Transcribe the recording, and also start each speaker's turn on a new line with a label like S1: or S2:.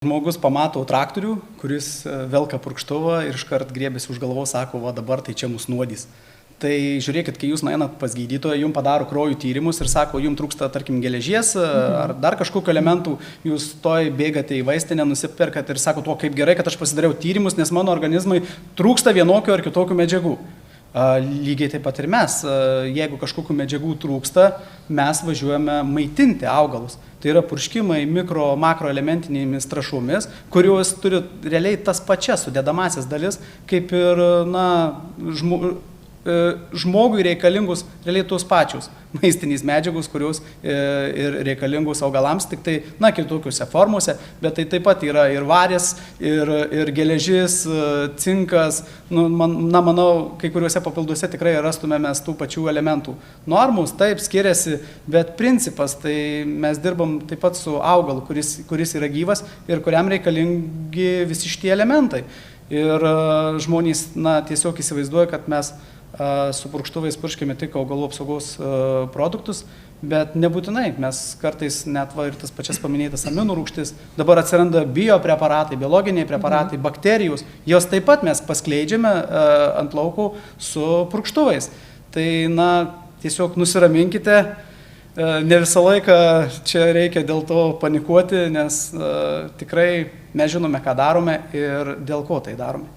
S1: Žmogus pamato traktorių, kuris velka purkštuvą ir iškart griebiasi už galvos, sako, va dabar tai čia mus nuodys. Tai žiūrėkit, kai jūs nueinat pas gydytoją, jums padaro kraujo tyrimus ir sako, jums trūksta, tarkim, geležies ar dar kažkokių elementų, jūs toj bėgate į vaistinę, nusipirkat ir sako, o kaip gerai, kad aš pasidariau tyrimus, nes mano organizmai trūksta vienokių ar kitokių medžiagų. Lygiai taip pat ir mes, jeigu kažkokių medžiagų trūksta, mes važiuojame maitinti augalus. Tai yra purškimai makroelementinėmis trąšomis, kurios turi realiai tas pačias sudedamasias dalis, kaip ir žmogui reikalingus realiai tos pačios maistinės medžiagos, kurios ir reikalingos augalams, tik tai, kitokiuose formuose, bet tai taip pat yra ir varis, ir geležis, cinkas, manau, kai kuriuose papilduose tikrai rastume mes tų pačių elementų. Normos taip skiriasi, bet principas, tai mes dirbam taip pat su augalu, kuris yra gyvas ir kuriam reikalingi visi šitie elementai. Ir žmonės, tiesiog įsivaizduoja, kad mes su purkštuvais purškime tik augalų apsaugos produktus, bet nebūtinai. Mes kartais net ir tas pačias paminėtas aminų rūgštis, dabar atsiranda biopreparatai, biologiniai preparatai, bakterijos, jos taip pat mes paskleidžiame ant laukų su purkštuvais. Tai, tiesiog nusiraminkite, ne visą laiką čia reikia dėl to panikuoti, nes tikrai mes žinome, ką darome ir dėl ko tai darome.